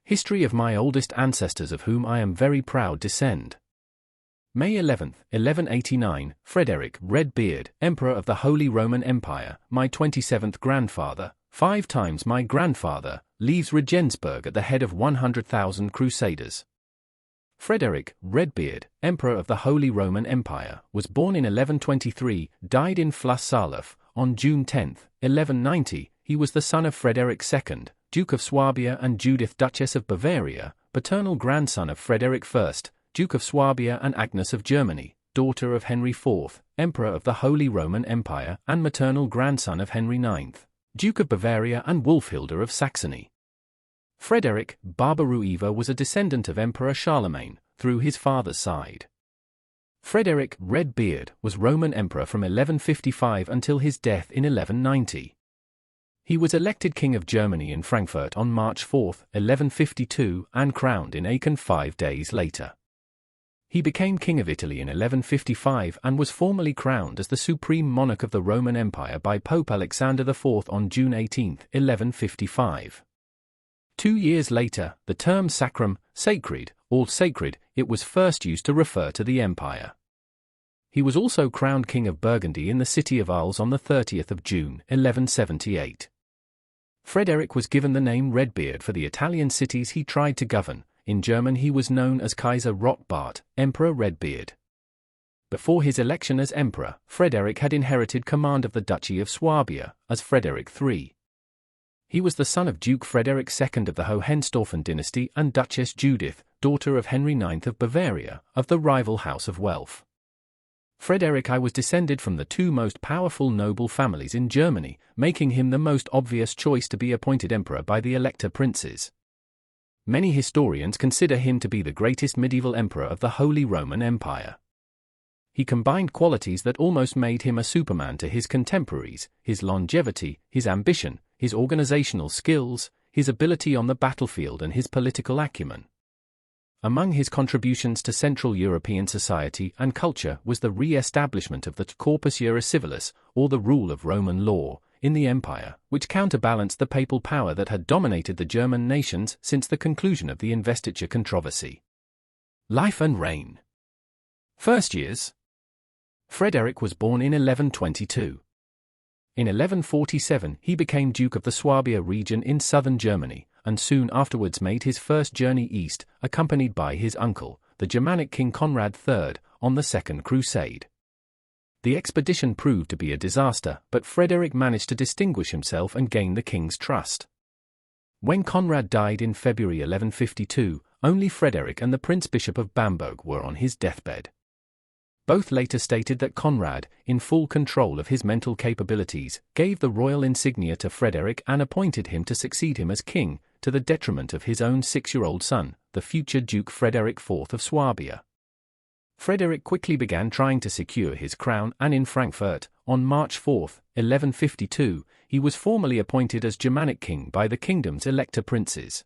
History of my oldest ancestors of whom I am very proud descend. May 11, 1189, Frederick, Red-Beard, Emperor of the Holy Roman Empire, my 27th grandfather, 5 times my grandfather, leaves Regensburg at the head of 100,000 crusaders. Frederick, Red-Beard, Emperor of the Holy Roman Empire, was born in 1123, died in Fluss-Saarlof, on June 10, 1190. He was the son of Frederick II, Duke of Swabia and Judith, Duchess of Bavaria, paternal grandson of Frederick I, Duke of Swabia and Agnes of Germany, daughter of Henry IV, Emperor of the Holy Roman Empire, and maternal grandson of Henry IX, Duke of Bavaria and Wulfhilda of Saxony. Frederick Barbaroux was a descendant of Emperor Charlemagne, through his father's side. Frederick Red-Beard was Roman Emperor from 1155 until his death in 1190. He was elected King of Germany in Frankfurt on March 4, 1152, and crowned in Aachen 5 days later. He became King of Italy in 1155 and was formally crowned as the supreme monarch of the Roman Empire by Pope Alexander IV on June 18, 1155. 2 years later, the term sacrum, sacred, or sacred, it was first used to refer to the empire. He was also crowned King of Burgundy in the city of Arles on the 30th of June, 1178. Frederick was given the name Red-Beard for the Italian cities he tried to govern. In German he was known as Kaiser Rotbart, Emperor Red-Beard. Before his election as emperor, Frederick had inherited command of the Duchy of Swabia, as Frederick III. He was the son of Duke Frederick II of the Hohenstaufen dynasty and Duchess Judith, daughter of Henry IX of Bavaria, of the rival House of Welf. Frederick I was descended from the 2 most powerful noble families in Germany, making him the most obvious choice to be appointed emperor by the Elector princes. Many historians consider him to be the greatest medieval emperor of the Holy Roman Empire. He combined qualities that almost made him a Superman to his contemporaries: his longevity, his ambition, his organizational skills, his ability on the battlefield and his political acumen. Among his contributions to Central European society and culture was the re-establishment of the Corpus Juris Civilis, or the rule of Roman law, in the empire, which counterbalanced the papal power that had dominated the German nations since the conclusion of the investiture controversy. Life and reign. First years. Frederick was born in 1122. In 1147 he became Duke of the Swabia region in southern Germany, and soon afterwards made his first journey east, accompanied by his uncle, the Germanic King Conrad III, on the Second Crusade. The expedition proved to be a disaster, but Frederick managed to distinguish himself and gain the king's trust. When Conrad died in February 1152, only Frederick and the Prince-Bishop of Bamberg were on his deathbed. Both later stated that Conrad, in full control of his mental capabilities, gave the royal insignia to Frederick and appointed him to succeed him as king, to the detriment of his own 6-year-old son, the future Duke Frederick IV of Swabia. Frederick quickly began trying to secure his crown, and in Frankfurt, on March 4, 1152, he was formally appointed as Germanic king by the kingdom's elector princes.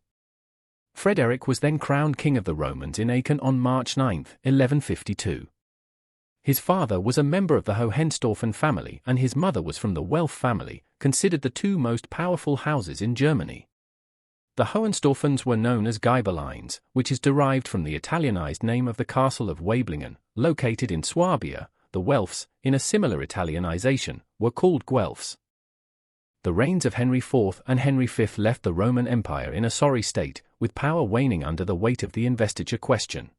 Frederick was then crowned king of the Romans in Aachen on March 9, 1152. His father was a member of the Hohenstaufen family and his mother was from the Welf family, considered the 2 most powerful houses in Germany. The Hohenstaufens were known as Ghibellines, which is derived from the Italianized name of the castle of Waiblingen, located in Swabia. The Welfs, in a similar Italianization, were called Guelfs. The reigns of Henry IV and Henry V left the Roman Empire in a sorry state, with power waning under the weight of the investiture question.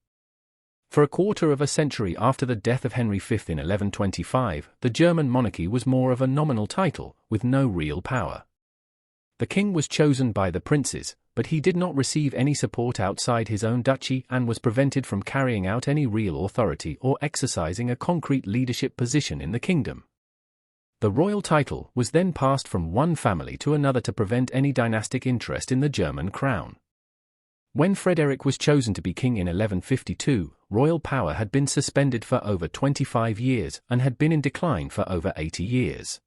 For a quarter of a century after the death of Henry V in 1125, the German monarchy was more of a nominal title, with no real power. The king was chosen by the princes, but he did not receive any support outside his own duchy and was prevented from carrying out any real authority or exercising a concrete leadership position in the kingdom. The royal title was then passed from one family to another to prevent any dynastic interest in the German crown. When Frederick was chosen to be king in 1152, royal power had been suspended for over 25 years and had been in decline for over 80 years.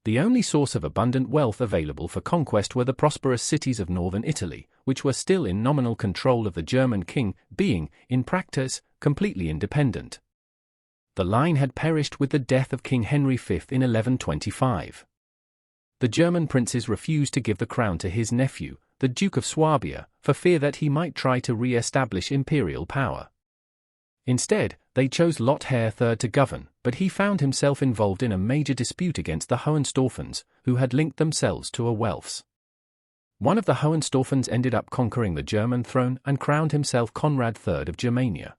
The only source of abundant wealth available for conquest were the prosperous cities of northern Italy, which were still in nominal control of the German king, being, in practice, completely independent. The line had perished with the death of King Henry V in 1125. The German princes refused to give the crown to his nephew, the Duke of Swabia, for fear that he might try to re-establish imperial power. Instead, they chose Lothair III to govern, but he found himself involved in a major dispute against the Hohenstaufens, who had linked themselves to a Welfs. One of the Hohenstaufens ended up conquering the German throne and crowned himself Conrad III of Germania.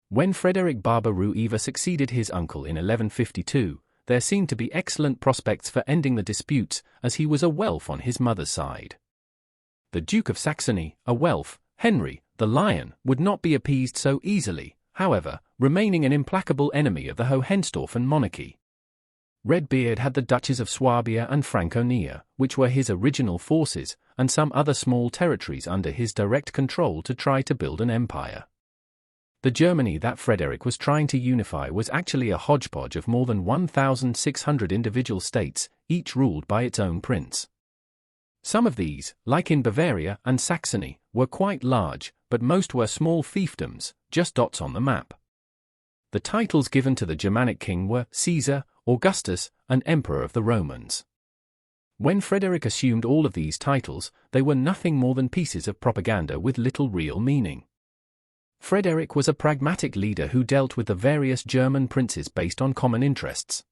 When Frederick Barbaroux succeeded his uncle in 1152, there seemed to be excellent prospects for ending the disputes, as he was a Welf on his mother's side. The Duke of Saxony, a Welf, Henry, the Lion, would not be appeased so easily, however, remaining an implacable enemy of the Hohenstaufen monarchy. Redbeard had the Duchies of Swabia and Franconia, which were his original forces, and some other small territories under his direct control to try to build an empire. The Germany that Frederick was trying to unify was actually a hodgepodge of more than 1,600 individual states, each ruled by its own prince. Some of these, like in Bavaria and Saxony, were quite large, but most were small fiefdoms, just dots on the map. The titles given to the Germanic king were Caesar, Augustus, and Emperor of the Romans. When Frederick assumed all of these titles, they were nothing more than pieces of propaganda with little real meaning. Frederick was a pragmatic leader who dealt with the various German princes based on common interests.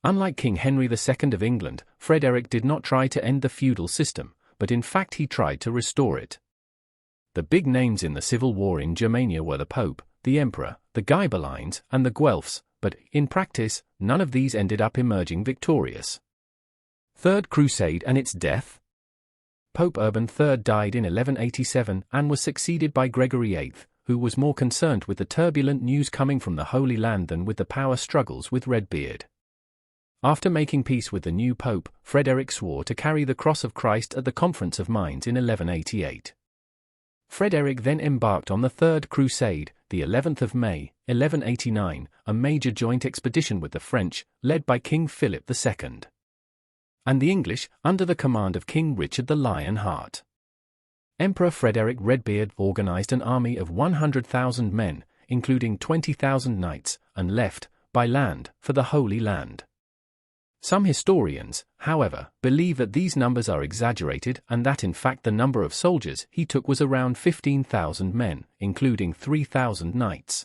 Unlike King Henry II of England, Frederick did not try to end the feudal system, but in fact he tried to restore it. The big names in the civil war in Germania were the Pope, the Emperor, the Ghibellines, and the Guelphs, but, in practice, none of these ended up emerging victorious. Third Crusade and its death? Pope Urban III died in 1187 and was succeeded by Gregory VIII, who was more concerned with the turbulent news coming from the Holy Land than with the power struggles with Redbeard. After making peace with the new pope, Frederick swore to carry the cross of Christ at the Conference of Mainz in 1188. Frederick then embarked on the Third Crusade, the 11th of May, 1189, a major joint expedition with the French, led by King Philip II. And the English, under the command of King Richard the Lionheart. Emperor Frederick Redbeard organized an army of 100,000 men, including 20,000 knights, and left, by land, for the Holy Land. Some historians, however, believe that these numbers are exaggerated and that in fact the number of soldiers he took was around 15,000 men, including 3,000 knights.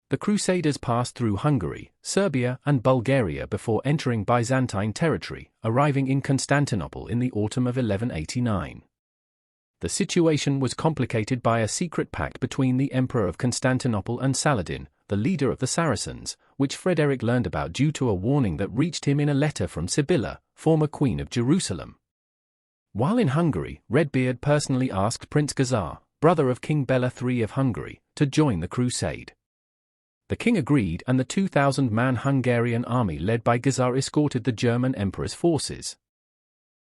The Crusaders passed through Hungary, Serbia, and Bulgaria before entering Byzantine territory, arriving in Constantinople in the autumn of 1189. The situation was complicated by a secret pact between the Emperor of Constantinople and Saladin, the leader of the Saracens, which Frederick learned about due to a warning that reached him in a letter from Sibylla, former Queen of Jerusalem. While in Hungary, Redbeard personally asked Prince Ghazar, brother of King Bela III of Hungary, to join the crusade. The king agreed and the 2,000-man Hungarian army led by Ghazar escorted the German emperor's forces.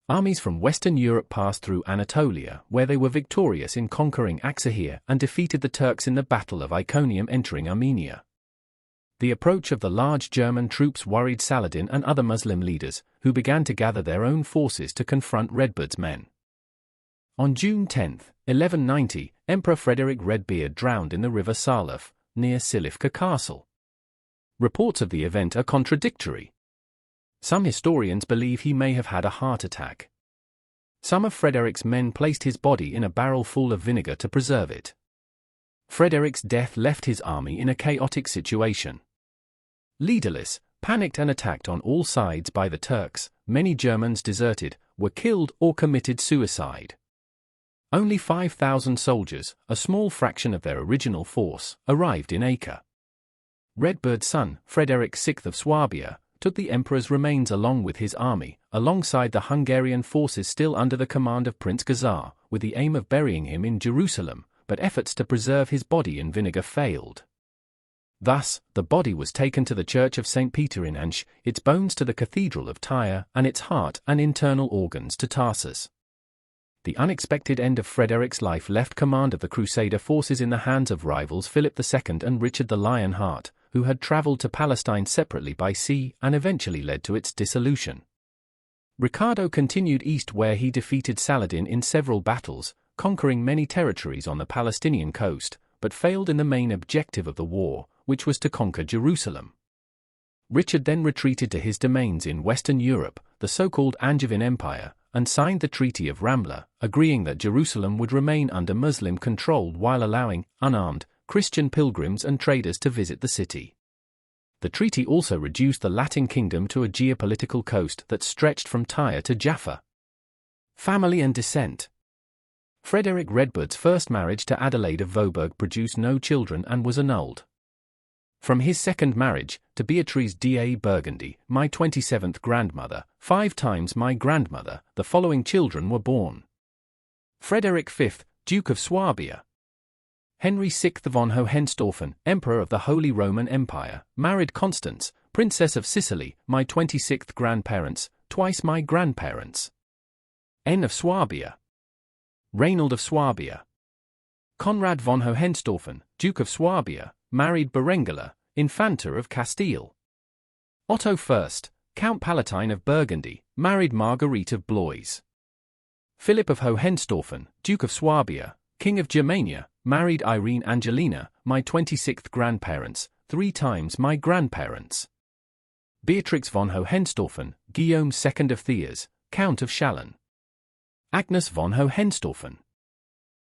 Armies from Western Europe passed through Anatolia, where they were victorious in conquering Aksahir and defeated the Turks in the Battle of Iconium, entering Armenia. The approach of the large German troops worried Saladin and other Muslim leaders, who began to gather their own forces to confront Redbeard's men. On June 10, 1190, Emperor Frederick Redbeard drowned in the river Salaf, near Silifke Castle. Reports of the event are contradictory. Some historians believe he may have had a heart attack. Some of Frederick's men placed his body in a barrel full of vinegar to preserve it. Frederick's death left his army in a chaotic situation. Leaderless, panicked and attacked on all sides by the Turks, many Germans deserted, were killed or committed suicide. Only 5,000 soldiers, a small fraction of their original force, arrived in Acre. Redbeard's son, Frederick VI of Swabia, took the emperor's remains along with his army, alongside the Hungarian forces still under the command of Prince Ghazar, with the aim of burying him in Jerusalem, but efforts to preserve his body in vinegar failed. Thus, the body was taken to the Church of St. Peter in Ansch, its bones to the Cathedral of Tyre, and its heart and internal organs to Tarsus. The unexpected end of Frederick's life left command of the Crusader forces in the hands of rivals Philip II and Richard the Lionheart, who had traveled to Palestine separately by sea and eventually led to its dissolution. Ricardo continued east where he defeated Saladin in several battles, conquering many territories on the Palestinian coast, but failed in the main objective of the war, which was to conquer Jerusalem. Richard then retreated to his domains in Western Europe, the so-called Angevin Empire, and signed the Treaty of Ramla, agreeing that Jerusalem would remain under Muslim control while allowing unarmed Christian pilgrims and traders to visit the city. The treaty also reduced the Latin kingdom to a geopolitical coast that stretched from Tyre to Jaffa. Family and descent. Frederick Redbird's first marriage to Adelaide of Vaubourg produced no children and was annulled. From his second marriage, to Beatrice d'A Burgundy, my 27th grandmother, 5 times my grandmother, the following children were born. Frederick V, Duke of Swabia. Henry VI von Hohenstaufen, Emperor of the Holy Roman Empire, married Constance, Princess of Sicily, my 26th grandparents, twice my grandparents. N of Swabia. Reinald of Swabia. Conrad von Hohenstaufen, Duke of Swabia, married Berengala, Infanta of Castile. Otto I, Count Palatine of Burgundy, married Marguerite of Blois. Philip of Hohenstaufen, Duke of Swabia, King of Germania, married Irene Angelina, my 26th grandparents, 3 times my grandparents. Beatrix von Hohenstaufen, Guillaume II of Thiers, Count of Chalon. Agnes von Hohenstaufen.